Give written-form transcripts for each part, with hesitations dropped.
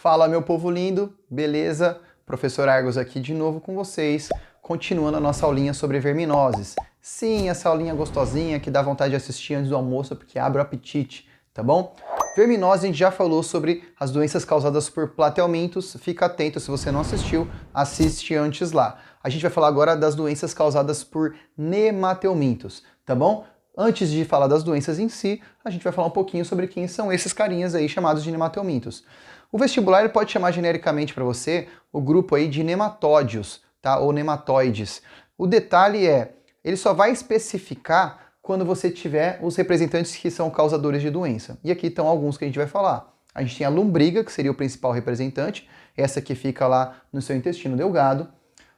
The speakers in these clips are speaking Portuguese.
Fala, meu povo lindo, beleza? Professor Argos aqui de novo com vocês, continuando a nossa aulinha sobre verminoses. Sim, essa aulinha gostosinha que dá vontade de assistir antes do almoço porque abre o apetite, tá bom? Verminose, a gente já falou sobre as doenças causadas por platelmintos, fica atento se você não assistiu, assiste antes lá. A gente vai falar agora das doenças causadas por nematelmintos, tá bom? Antes de falar das doenças em si, a gente vai falar um pouquinho sobre quem são esses carinhas aí chamados de nematelmintos. O vestibular ele pode chamar genericamente para você o grupo aí de nematódios, tá? Ou nematóides. O detalhe é, ele só vai especificar quando você tiver os representantes que são causadores de doença. E aqui estão alguns que a gente vai falar. A gente tem a lombriga, que seria o principal representante, essa que fica lá no seu intestino delgado.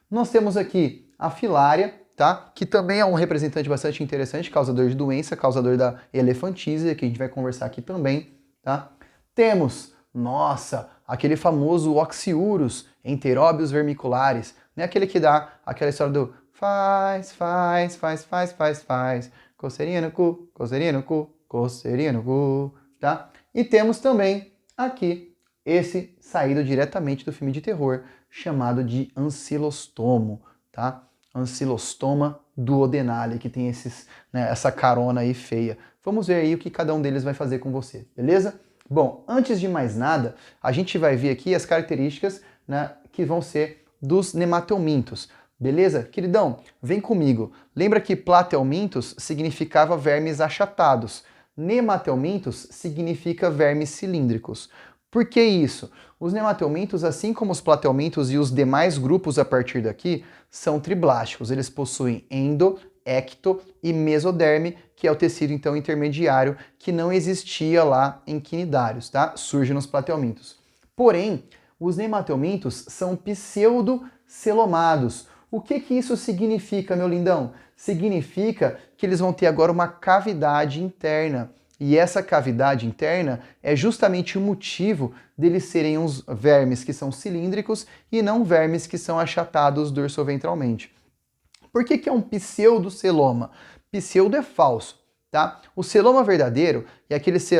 Nós temos aqui a filária, tá? Que também é um representante bastante interessante, causador de doença, causador da elefantíase, que a gente vai conversar aqui também, tá? Temos, nossa, aquele famoso Oxiurus, Enteróbios vermiculares, né? Aquele que dá aquela história do faz, coceirinha no cu, coceirinha no cu, coceirinha no cu, tá? E temos também aqui esse saído diretamente do filme de terror, chamado de ancilostomo, tá? Ancilostoma duodenale, que tem esses, né, essa carona aí feia. Vamos ver aí o que cada um deles vai fazer com você, beleza? Bom, antes de mais nada, a gente vai ver aqui as características, né, que vão ser dos nematelmintos. Beleza? Queridão, vem comigo. Lembra que platelmintos significava vermes achatados. Nematelmintos significa vermes cilíndricos. Por que isso? Os nematelmintos, assim como os platelmintos e os demais grupos a partir daqui, são triblásticos. Eles possuem endo, ecto e mesoderme, que é o tecido então intermediário que não existia lá em quinidários, tá? Surge nos platelmintos. Porém, os nematelmintos são pseudocelomados. O que isso significa, meu lindão? Significa que eles vão ter agora uma cavidade interna. E essa cavidade interna é justamente o motivo deles serem uns vermes que são cilíndricos e não vermes que são achatados dorsoventralmente. Por que é um pseudoceloma? Pseudo é falso, tá? O celoma verdadeiro é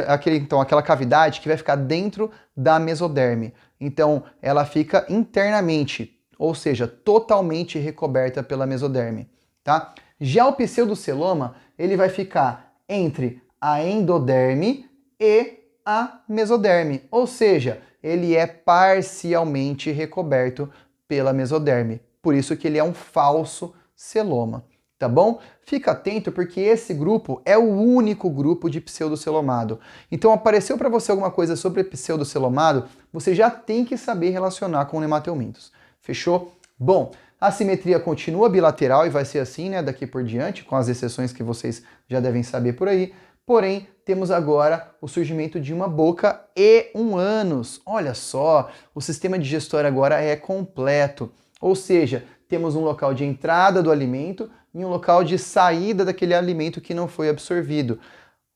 aquela cavidade que vai ficar dentro da mesoderme. Então, ela fica internamente, ou seja, totalmente recoberta pela mesoderme, tá? Já o pseudoceloma, ele vai ficar entre a endoderme e a mesoderme, ou seja, ele é parcialmente recoberto pela mesoderme. Por isso que ele é um falso celoma, tá bom? Fica atento porque esse grupo é o único grupo de pseudocelomado. Então apareceu para você alguma coisa sobre pseudocelomado, você já tem que saber relacionar com nematelmintos. Fechou? Bom, a simetria continua bilateral e vai ser assim, né, daqui por diante, com as exceções que vocês já devem saber por aí. Porém, temos agora o surgimento de uma boca e um ânus. Olha só, o sistema digestório agora é completo. Ou seja, temos um local de entrada do alimento e um local de saída daquele alimento que não foi absorvido.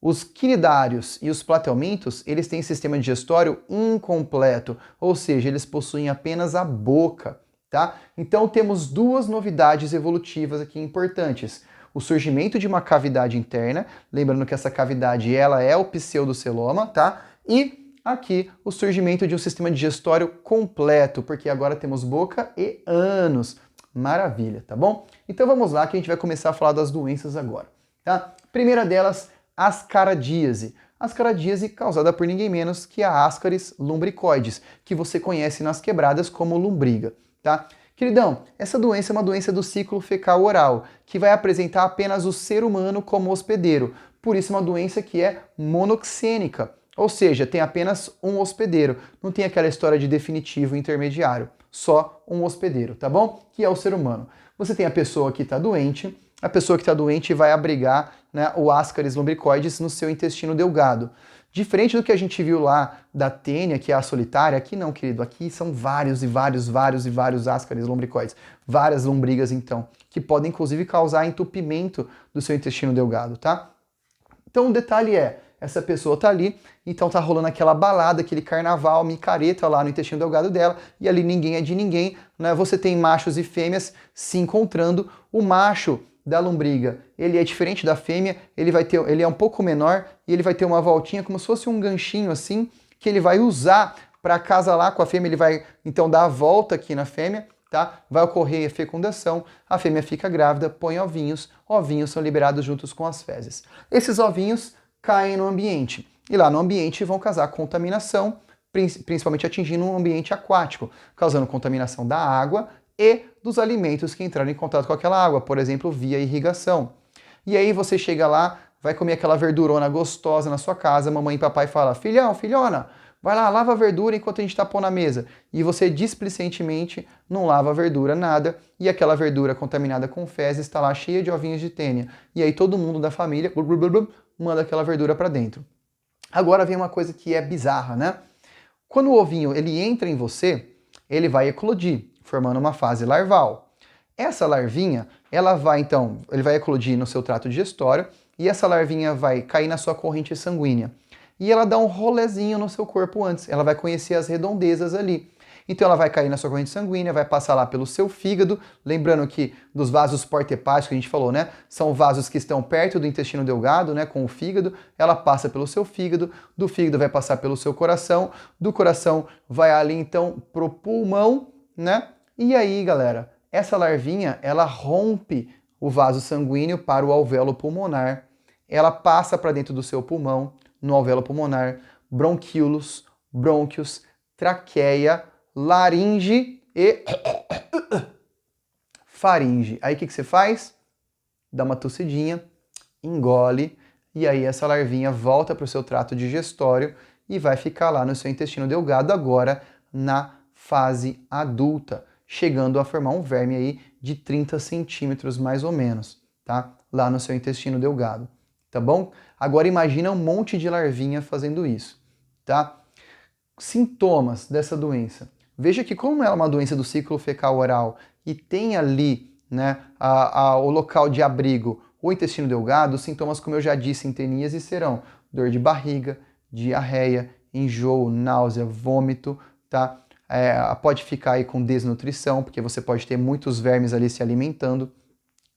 Os quinidários e os platelmintos, eles têm sistema digestório incompleto, ou seja, eles possuem apenas a boca, tá? Então temos duas novidades evolutivas aqui importantes. O surgimento de uma cavidade interna, lembrando que essa cavidade ela é o pseudoceloma, tá? E aqui o surgimento de um sistema digestório completo, porque agora temos boca e ânus. Maravilha, tá bom? Então vamos lá que a gente vai começar a falar das doenças agora, tá? Primeira delas, ascaradíase. Ascaradíase causada por ninguém menos que a Ascaris lumbricoides, que você conhece nas quebradas como lombriga, tá? Queridão, essa doença é uma doença do ciclo fecal oral, que vai apresentar apenas o ser humano como hospedeiro. Por isso é uma doença que é monoxênica, ou seja, tem apenas um hospedeiro. Não tem aquela história de definitivo e intermediário, só um hospedeiro, tá bom? Que é o ser humano. Você tem a pessoa que está doente, a pessoa que está doente vai abrigar, né, o Ascaris lumbricoides no seu intestino delgado. Diferente do que a gente viu lá da tênia, que é a solitária, aqui não, querido, aqui são vários Ascaris lumbricoides, várias lombrigas então, que podem inclusive causar entupimento do seu intestino delgado, tá? Então o detalhe é, essa pessoa tá ali, então tá rolando aquela balada, aquele carnaval, micareta lá no intestino delgado dela, e ali ninguém é de ninguém, né? Você tem machos e fêmeas se encontrando, o macho da lombriga, ele é diferente da fêmea, ele é um pouco menor e ele vai ter uma voltinha como se fosse um ganchinho assim, que ele vai usar para casa lá com a fêmea, ele vai então dar a volta aqui na fêmea, tá? Vai ocorrer a fecundação, a fêmea fica grávida, põe ovinhos são liberados juntos com as fezes. Esses ovinhos caem no ambiente, e lá no ambiente vão causar contaminação, principalmente atingindo um ambiente aquático, causando contaminação da água e dos alimentos que entraram em contato com aquela água, por exemplo, via irrigação. E aí você chega lá, vai comer aquela verdurona gostosa na sua casa, mamãe e papai fala, filhão, filhona, vai lá, lava a verdura enquanto a gente tá pondo na mesa. E você displicentemente não lava a verdura, nada, e aquela verdura contaminada com fezes está lá cheia de ovinhos de tênia. E aí todo mundo da família manda aquela verdura para dentro. Agora vem uma coisa que é bizarra, né? Quando o ovinho ele entra em você, ele vai eclodir, formando uma fase larval. Essa larvinha, ele vai eclodir no seu trato digestório e essa larvinha vai cair na sua corrente sanguínea. E ela dá um rolezinho no seu corpo antes, ela vai conhecer as redondezas ali. Então ela vai cair na sua corrente sanguínea, vai passar lá pelo seu fígado, lembrando que dos vasos porta-hepáticos que a gente falou, né? São vasos que estão perto do intestino delgado, né? Com o fígado, ela passa pelo seu fígado, do fígado vai passar pelo seu coração, do coração vai ali então pro pulmão, né? E aí, galera, essa larvinha, ela rompe o vaso sanguíneo para o alvéolo pulmonar, ela passa para dentro do seu pulmão, no alvéolo pulmonar, bronquíolos, brônquios, traqueia, laringe e faringe. Aí o que você faz? Dá uma tossidinha, engole, e aí essa larvinha volta para o seu trato digestório e vai ficar lá no seu intestino delgado agora na fase adulta, chegando a formar um verme aí de 30 centímetros mais ou menos, tá? Lá no seu intestino delgado, tá bom? Agora imagina um monte de larvinha fazendo isso, tá? Sintomas dessa doença. Veja que como ela é uma doença do ciclo fecal oral e tem ali, né, o local de abrigo, o intestino delgado, os sintomas, como eu já disse, em teníase serão dor de barriga, diarreia, enjoo, náusea, vômito, tá? Pode ficar aí com desnutrição, porque você pode ter muitos vermes ali se alimentando.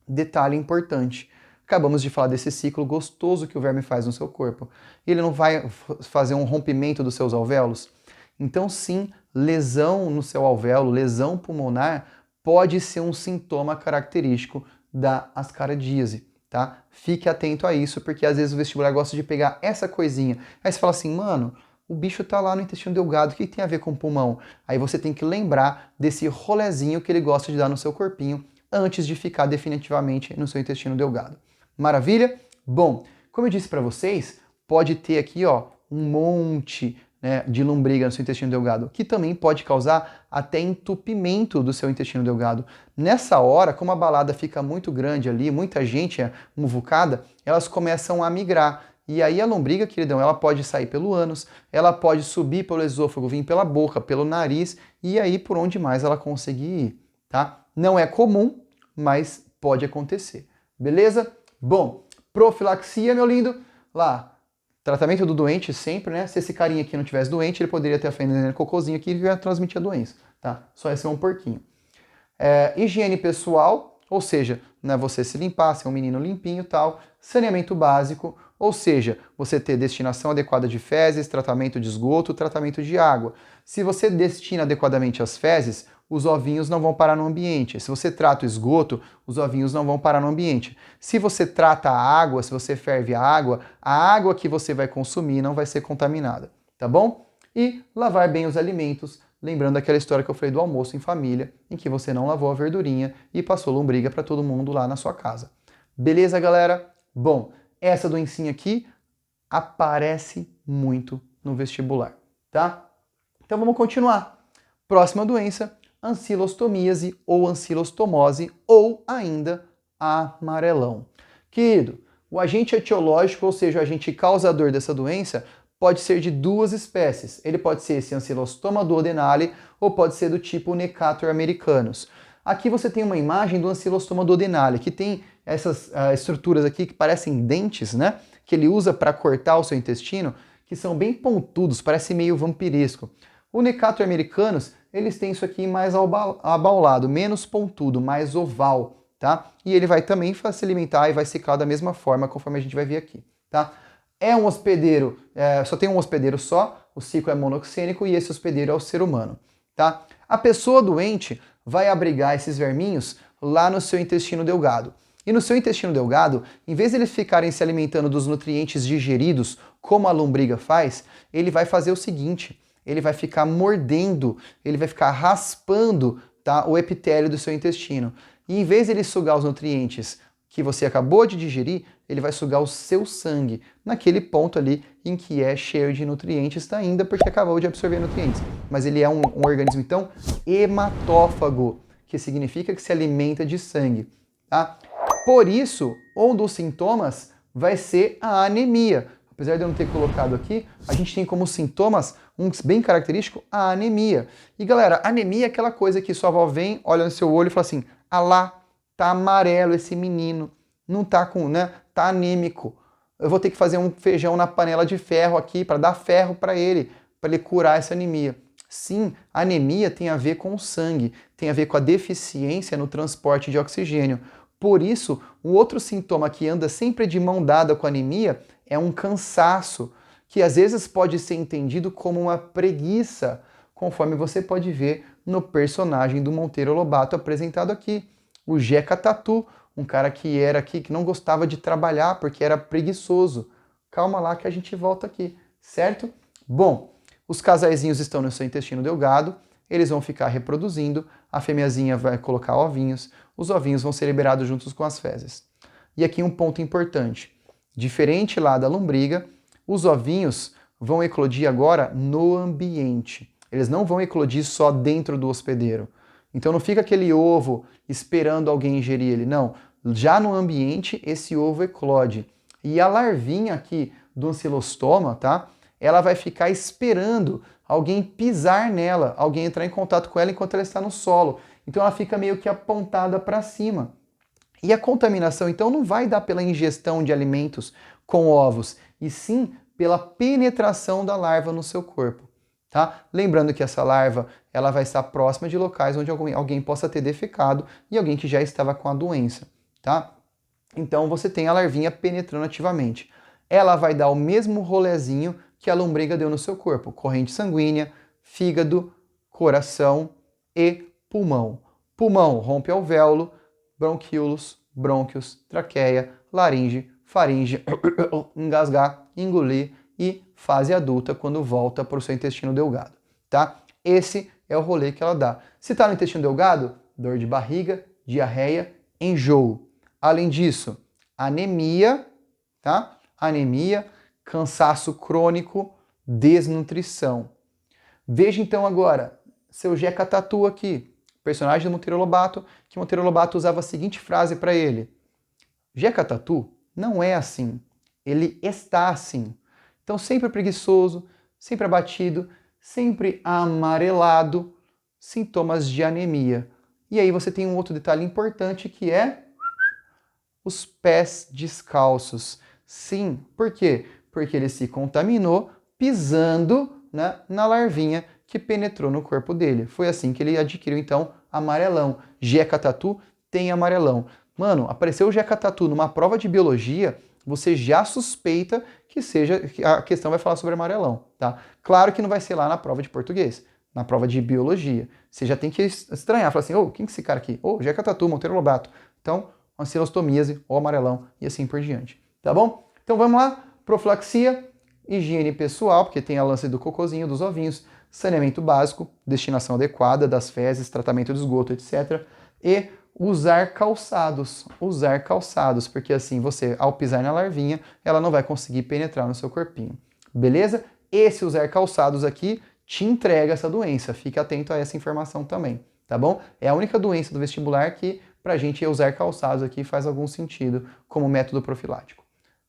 Detalhe importante, acabamos de falar desse ciclo gostoso que o verme faz no seu corpo. Ele não vai fazer um rompimento dos seus alvéolos? Então sim, lesão no seu alvéolo, lesão pulmonar, pode ser um sintoma característico da ascaradíase, tá? Fique atento a isso, porque às vezes o vestibular gosta de pegar essa coisinha. Aí você fala assim, mano, o bicho tá lá no intestino delgado, o que tem a ver com o pulmão? Aí você tem que lembrar desse rolezinho que ele gosta de dar no seu corpinho antes de ficar definitivamente no seu intestino delgado. Maravilha? Bom, como eu disse para vocês, pode ter aqui ó, um monte, né, de lombriga no seu intestino delgado, que também pode causar até entupimento do seu intestino delgado. Nessa hora, como a balada fica muito grande ali, muita gente é muvucada, elas começam a migrar. E aí a lombriga, queridão, ela pode sair pelo ânus, ela pode subir pelo esôfago, vir pela boca, pelo nariz, e aí por onde mais ela conseguir ir, tá? Não é comum, mas pode acontecer. Beleza? Bom, profilaxia, meu lindo, lá, tratamento do doente sempre, né? Se esse carinha aqui não tivesse doente, ele poderia ter a fendendo cocôzinho aqui e ia transmitir a doença, tá? Só ia ser um porquinho. Higiene pessoal, ou seja, né, você se limpar, ser um menino limpinho e tal. Saneamento básico, ou seja, você ter destinação adequada de fezes, tratamento de esgoto, tratamento de água. Se você destina adequadamente as fezes, os ovinhos não vão parar no ambiente. Se você trata o esgoto, os ovinhos não vão parar no ambiente. Se você trata a água, se você ferve a água que você vai consumir não vai ser contaminada, tá bom? E lavar bem os alimentos, lembrando aquela história que eu falei do almoço em família, em que você não lavou a verdurinha e passou lombriga para todo mundo lá na sua casa. Beleza, galera? Bom, essa doencinha aqui aparece muito no vestibular, tá? Então vamos continuar. Próxima doença, ancilostomíase ou ancilostomose ou ainda amarelão. Querido, o agente etiológico, ou seja, o agente causador dessa doença, pode ser de duas espécies. Ele pode ser esse ancilostoma duodenale ou pode ser do tipo Necator americanus. Aqui você tem uma imagem do ancilostoma duodenale, que tem essas estruturas aqui que parecem dentes, né? Que ele usa para cortar o seu intestino, que são bem pontudos, parece meio vampiresco. O Necator americanus, eles têm isso aqui mais abaulado, menos pontudo, mais oval, tá? E ele vai também se alimentar e vai ciclar da mesma forma, conforme a gente vai ver aqui, tá? É um hospedeiro, só tem um hospedeiro só, o ciclo é monoxênico e esse hospedeiro é o ser humano, tá? A pessoa doente vai abrigar esses verminhos lá no seu intestino delgado. E no seu intestino delgado, em vez de eles ficarem se alimentando dos nutrientes digeridos, como a lombriga faz, ele vai fazer o seguinte, ele vai ficar mordendo, ele vai ficar raspando, tá, o epitélio do seu intestino. E em vez de ele sugar os nutrientes que você acabou de digerir, ele vai sugar o seu sangue, naquele ponto ali em que é cheio de nutrientes ainda, porque acabou de absorver nutrientes. Mas ele é um organismo, então, hematófago, que significa que se alimenta de sangue, tá? Por isso, um dos sintomas vai ser a anemia. Apesar de eu não ter colocado aqui, a gente tem como sintomas, um bem característico, a anemia. E galera, anemia é aquela coisa que sua avó vem, olha no seu olho e fala assim, ah lá, tá amarelo esse menino, não tá com, né, tá anêmico. Eu vou ter que fazer um feijão na panela de ferro aqui para dar ferro para ele curar essa anemia. Sim, a anemia tem a ver com o sangue, tem a ver com a deficiência no transporte de oxigênio. Por isso, um outro sintoma que anda sempre de mão dada com a anemia é um cansaço, que às vezes pode ser entendido como uma preguiça, conforme você pode ver no personagem do Monteiro Lobato apresentado aqui, o Jeca Tatu, um cara que não gostava de trabalhar porque era preguiçoso. Calma lá que a gente volta aqui, certo? Bom, os casaizinhos estão no seu intestino delgado, eles vão ficar reproduzindo, a fêmeazinha vai colocar ovinhos, os ovinhos vão ser liberados juntos com as fezes. E aqui um ponto importante, diferente lá da lombriga, os ovinhos vão eclodir agora no ambiente. Eles não vão eclodir só dentro do hospedeiro. Então não fica aquele ovo esperando alguém ingerir ele, não. Já no ambiente, esse ovo eclode. E a larvinha aqui do ancilostoma, tá? Ela vai ficar esperando alguém pisar nela, alguém entrar em contato com ela enquanto ela está no solo. Então ela fica meio que apontada para cima. E a contaminação, então, não vai dar pela ingestão de alimentos com ovos, e sim pela penetração da larva no seu corpo. Tá? Lembrando que essa larva ela vai estar próxima de locais onde alguém possa ter defecado e alguém que já estava com a doença. Tá? Então você tem a larvinha penetrando ativamente. Ela vai dar o mesmo rolezinho que a lombriga deu no seu corpo. Corrente sanguínea, fígado, coração e pulmão. Pulmão rompe alvéolo, bronquíolos, brônquios, traqueia, laringe, faringe, engasgar, engolir e fase adulta quando volta para o seu intestino delgado, tá? Esse é o rolê que ela dá. Se está no intestino delgado, dor de barriga, diarreia, enjoo. Além disso, anemia, tá? Anemia, cansaço crônico, desnutrição. Veja então agora, seu Jeca Tatu aqui, personagem do Monteiro Lobato, que Monteiro Lobato usava a seguinte frase para ele: Jeca Tatu não é assim, ele está assim. Então sempre preguiçoso, sempre abatido, sempre amarelado, sintomas de anemia. E aí você tem um outro detalhe importante que é os pés descalços. Sim, por quê? Porque ele se contaminou pisando, né, na larvinha que penetrou no corpo dele. Foi assim que ele adquiriu, então, amarelão. Jeca Tatu tem amarelão. Mano, apareceu o Jeca Tatu numa prova de biologia, você já suspeita que a questão vai falar sobre amarelão, tá? Claro que não vai ser lá na prova de português, na prova de biologia. Você já tem que estranhar, falar assim, ô, quem que é esse cara aqui? Ô, Jeca Tatu, Monteiro Lobato. Então, ancilostomíase ou amarelão e assim por diante, tá bom? Então vamos lá, profilaxia, higiene pessoal, porque tem a lance do cocôzinho, dos ovinhos, saneamento básico, destinação adequada das fezes, tratamento de esgoto, etc. E usar calçados, porque assim você, ao pisar na larvinha, ela não vai conseguir penetrar no seu corpinho, beleza? Esse usar calçados aqui te entrega essa doença, fique atento a essa informação também, tá bom? É a única doença do vestibular que pra gente usar calçados aqui faz algum sentido como método profilático.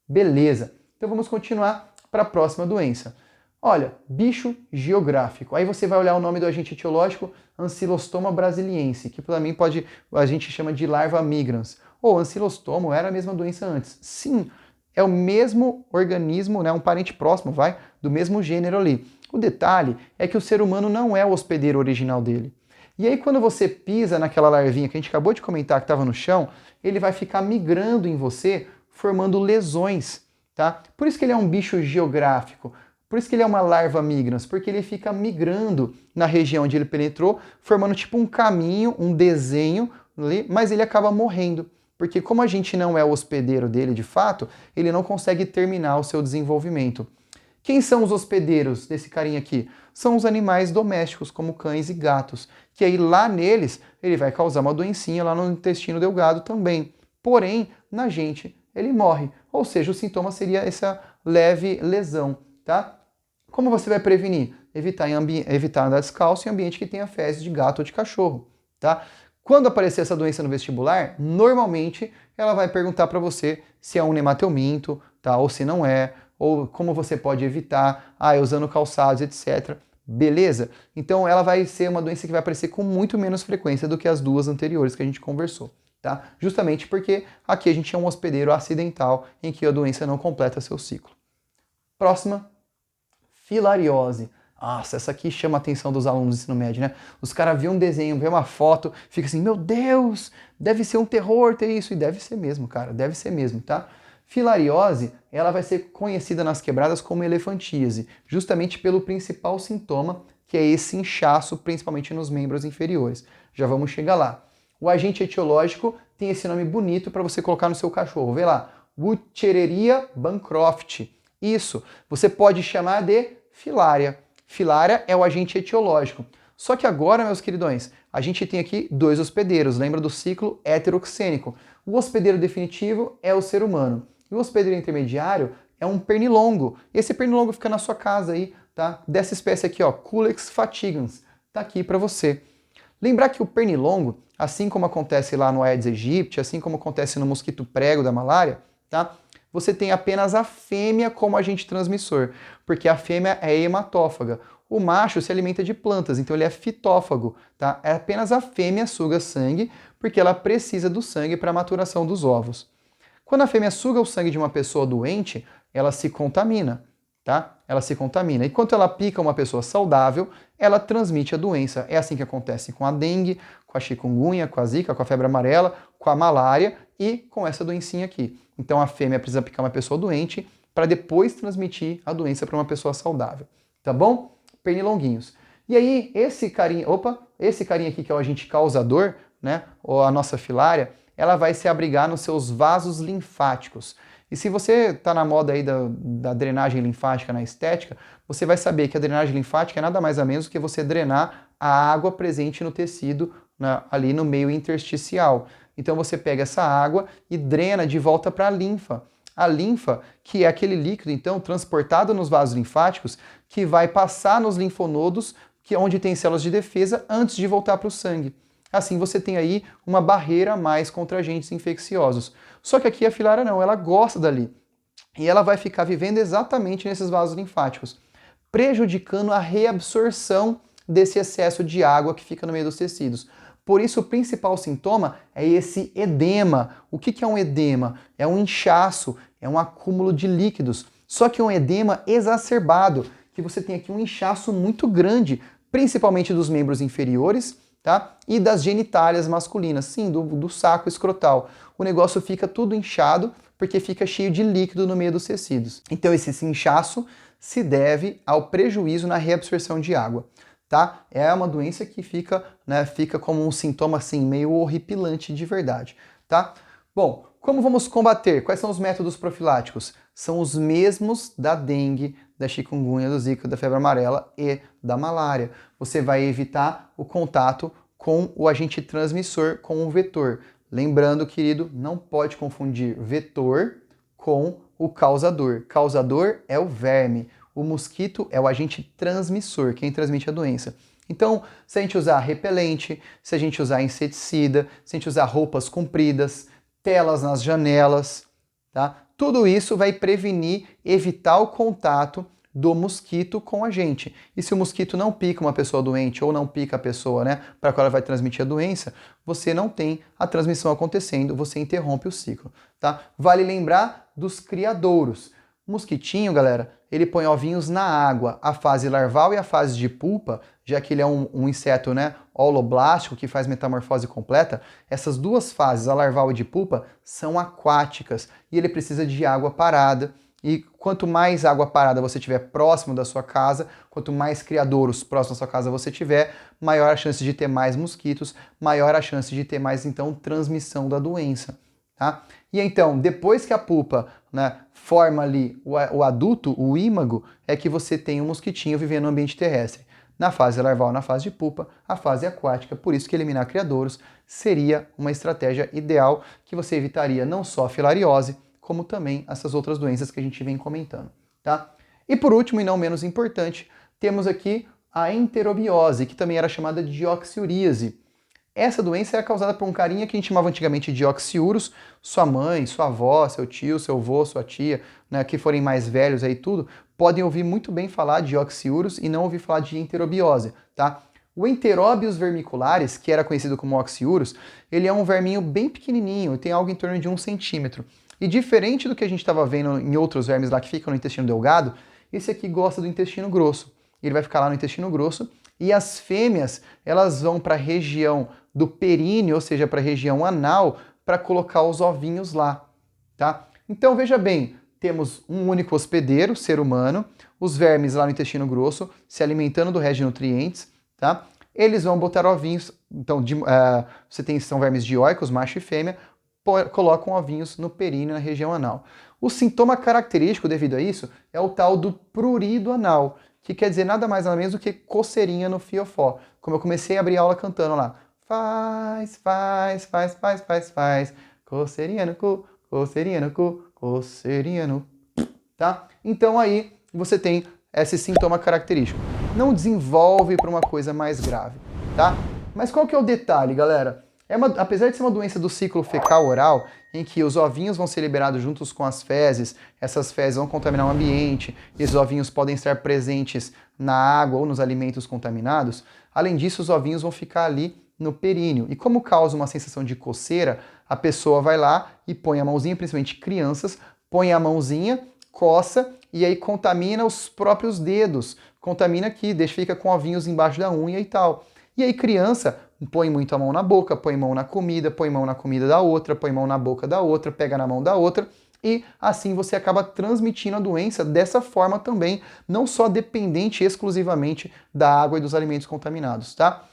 Beleza, então vamos continuar para a próxima doença. Olha, bicho geográfico. Aí você vai olhar o nome do agente etiológico, Ancylostoma brasiliense, que para mim a gente chama de larva migrans. Ou ancilostoma era a mesma doença antes. Sim, é o mesmo organismo, né, um parente próximo, do mesmo gênero ali. O detalhe é que o ser humano não é o hospedeiro original dele. E aí quando você pisa naquela larvinha que a gente acabou de comentar que estava no chão, ele vai ficar migrando em você, formando lesões. tá? Por isso que ele é um bicho geográfico. Por isso que ele é uma larva migrans, porque ele fica migrando na região onde ele penetrou, formando tipo um caminho, um desenho ali, mas ele acaba morrendo. Porque como a gente não é o hospedeiro dele de fato, ele não consegue terminar o seu desenvolvimento. Quem são os hospedeiros desse carinha aqui? São os animais domésticos, como cães e gatos, que aí lá neles ele vai causar uma doencinha lá no intestino delgado também. Porém, na gente ele morre, ou seja, o sintoma seria essa leve lesão, tá? Como você vai prevenir? Evitar andar descalço em ambiente que tenha fezes de gato ou de cachorro, tá? Quando aparecer essa doença no vestibular, normalmente ela vai perguntar para você se é um nematelminto, tá? Ou se não é, ou como você pode evitar, usando calçados, etc. Beleza? Então ela vai ser uma doença que vai aparecer com muito menos frequência do que as duas anteriores que a gente conversou, tá? Justamente porque aqui a gente é um hospedeiro acidental em que a doença não completa seu ciclo. Próxima. Filariose. Nossa, essa aqui chama a atenção dos alunos do ensino médio, né? Os caras vêem um desenho, vêem uma foto, fica assim, meu Deus, deve ser um terror ter isso. E deve ser mesmo, cara, deve ser mesmo, tá? Filariose, ela vai ser conhecida nas quebradas como elefantíase, justamente pelo principal sintoma, que é esse inchaço, principalmente nos membros inferiores. Já vamos chegar lá. O agente etiológico tem esse nome bonito para você colocar no seu cachorro. Vê lá, Wuchereria bancroft. Isso, você pode chamar de filária. Filária é o agente etiológico. Só que agora, meus queridões, a gente tem aqui dois hospedeiros. Lembra do ciclo heteroxênico? O hospedeiro definitivo é o ser humano. E o hospedeiro intermediário é um pernilongo. Esse pernilongo fica na sua casa aí, tá? Dessa espécie aqui, ó, Culex fatigans. Tá aqui para você. Lembrar que o pernilongo, assim como acontece lá no Aedes aegypti, assim como acontece no mosquito prego da malária, tá? Você tem apenas a fêmea como agente transmissor, porque a fêmea é hematófaga. O macho se alimenta de plantas, então ele é fitófago, tá? É apenas a fêmea suga sangue, porque ela precisa do sangue para a maturação dos ovos. Quando a fêmea suga o sangue de uma pessoa doente, ela se contamina, tá? Ela se contamina. Enquanto ela pica uma pessoa saudável, ela transmite a doença. É assim que acontece com a dengue, com a chikungunya, com a zika, com a febre amarela, com a malária e com essa doencinha aqui. Então a fêmea precisa picar uma pessoa doente para depois transmitir a doença para uma pessoa saudável, tá bom? Pernilonguinhos. E aí esse carinha aqui que é o agente causador, né, ou a nossa filária, ela vai se abrigar nos seus vasos linfáticos. E se você está na moda aí da drenagem linfática na estética, você vai saber que a drenagem linfática é nada mais ou menos do que você drenar a água presente no tecido, ali no meio intersticial. Então você pega essa água e drena de volta para a linfa. A linfa, que é aquele líquido, então, transportado nos vasos linfáticos, que vai passar nos linfonodos, que é onde tem células de defesa, antes de voltar para o sangue. Assim você tem aí uma barreira a mais contra agentes infecciosos. Só que aqui a filária não, ela gosta dali. E ela vai ficar vivendo exatamente nesses vasos linfáticos, prejudicando a reabsorção desse excesso de água que fica no meio dos tecidos. Por isso, o principal sintoma é esse edema. O que é um edema? É um inchaço, é um acúmulo de líquidos. Só que um edema exacerbado, que você tem aqui um inchaço muito grande, principalmente dos membros inferiores, tá? E das genitálias masculinas, sim, do saco escrotal. O negócio fica tudo inchado porque fica cheio de líquido no meio dos tecidos. Então esse inchaço se deve ao prejuízo na reabsorção de água. Tá? É uma doença que fica como um sintoma assim, meio horripilante de verdade, tá? Bom, como vamos combater? Quais são os métodos profiláticos? São os mesmos da dengue, da chikungunya, do zika, da febre amarela e da malária. Você vai evitar o contato com o agente transmissor, com o vetor. Lembrando, querido, não pode confundir vetor com o causador. Causador é o verme. O mosquito é o agente transmissor, quem transmite a doença. Então, se a gente usar repelente, se a gente usar inseticida, se a gente usar roupas compridas, telas nas janelas, tá? Tudo isso vai prevenir, evitar o contato do mosquito com a gente. E se o mosquito não pica uma pessoa doente ou não pica a pessoa, para a qual ela vai transmitir a doença, você não tem a transmissão acontecendo, você interrompe o ciclo, tá? Vale lembrar dos criadouros. O mosquitinho, galera, ele põe ovinhos na água, a fase larval e a fase de pupa, já que ele é um inseto, holoblástico, que faz metamorfose completa, essas duas fases, a larval e de pupa, são aquáticas e ele precisa de água parada. E quanto mais água parada você tiver próximo da sua casa, quanto mais criadouros próximo da sua casa você tiver, maior a chance de ter mais mosquitos, maior a chance de ter mais, então, transmissão da doença. Tá? E então, depois que a pupa, né, forma ali o adulto, o ímago, é que você tem um mosquitinho vivendo no ambiente terrestre. Na fase larval, na fase de pupa, a fase aquática, por isso que eliminar criadouros seria uma estratégia ideal que você evitaria não só a filariose, como também essas outras doenças que a gente vem comentando, tá? E por último, e não menos importante, temos aqui a enterobiose, que também era chamada de oxiuríase. Essa doença era causada por um carinha que a gente chamava antigamente de oxiurus. Sua mãe, sua avó, seu tio, seu avô, sua tia, né, que forem mais velhos aí tudo, podem ouvir muito bem falar de oxiurus e não ouvir falar de enterobiose, tá? O Enterobius vermicularis, que era conhecido como oxiurus, ele é um verminho bem pequenininho, tem algo em torno de 1 centímetro. E diferente do que a gente estava vendo em outros vermes lá que ficam no intestino delgado, esse aqui gosta do intestino grosso. Ele vai ficar lá no intestino grosso e as fêmeas, elas vão para a região do períneo, ou seja, para a região anal, para colocar os ovinhos lá, tá? Então veja bem, temos um único hospedeiro, ser humano, os vermes lá no intestino grosso, se alimentando do resto de nutrientes, tá? Eles vão botar ovinhos, então são vermes dioicos, macho e fêmea, colocam ovinhos no períneo, na região anal. O sintoma característico devido a isso é o tal do prurido anal, que quer dizer nada mais nada menos do que coceirinha no fiofó. Como eu comecei a abrir a aula cantando lá, faz, coceirinha no cu, coceirinha no cu, coceirinha no... Tá? Então aí você tem esse sintoma característico. Não desenvolve para uma coisa mais grave, tá? Mas qual que é o detalhe, galera? Apesar de ser uma doença do ciclo fecal oral, em que os ovinhos vão ser liberados juntos com as fezes, essas fezes vão contaminar o ambiente, esses ovinhos podem estar presentes na água ou nos alimentos contaminados, além disso os ovinhos vão ficar ali no períneo. E como causa uma sensação de coceira, a pessoa vai lá e põe a mãozinha, principalmente crianças, põe a mãozinha, coça e aí contamina os próprios dedos, contamina aqui, fica com ovinhos embaixo da unha e tal. E aí criança põe muito a mão na boca, põe mão na comida, põe mão na comida da outra, põe mão na boca da outra, pega na mão da outra, e assim você acaba transmitindo a doença dessa forma também, não só dependente exclusivamente da água e dos alimentos contaminados, tá?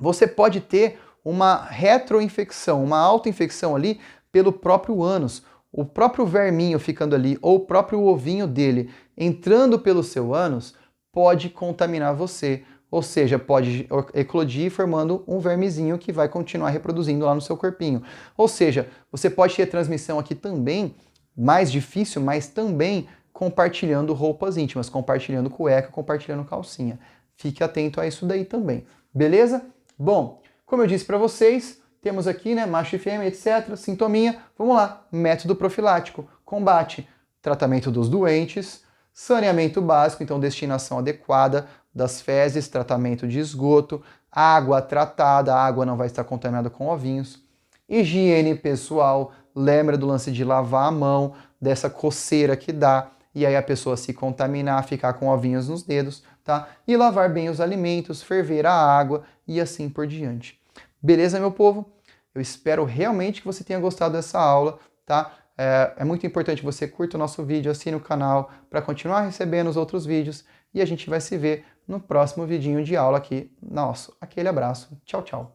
Você pode ter uma retroinfecção, uma autoinfecção ali pelo próprio ânus. O próprio verminho ficando ali, ou o próprio ovinho dele entrando pelo seu ânus, pode contaminar você. Ou seja, pode eclodir formando um vermezinho que vai continuar reproduzindo lá no seu corpinho. Ou seja, você pode ter transmissão aqui também, mais difícil, mas também compartilhando roupas íntimas, compartilhando cueca, compartilhando calcinha. Fique atento a isso daí também, beleza? Bom, como eu disse para vocês, temos aqui, né, macho e fêmea, etc, sintominha. Vamos lá, método profilático, combate, tratamento dos doentes, saneamento básico, então destinação adequada das fezes, tratamento de esgoto, água tratada, a água não vai estar contaminada com ovinhos, higiene pessoal, lembra do lance de lavar a mão, dessa coceira que dá, e aí a pessoa se contaminar, ficar com ovinhos nos dedos, tá? E lavar bem os alimentos, ferver a água e assim por diante. Beleza, meu povo? Eu espero realmente que você tenha gostado dessa aula, tá? É muito importante que você curta o nosso vídeo, assine o canal para continuar recebendo os outros vídeos e a gente vai se ver no próximo vidinho de aula aqui. Nosso, aquele abraço. Tchau, tchau.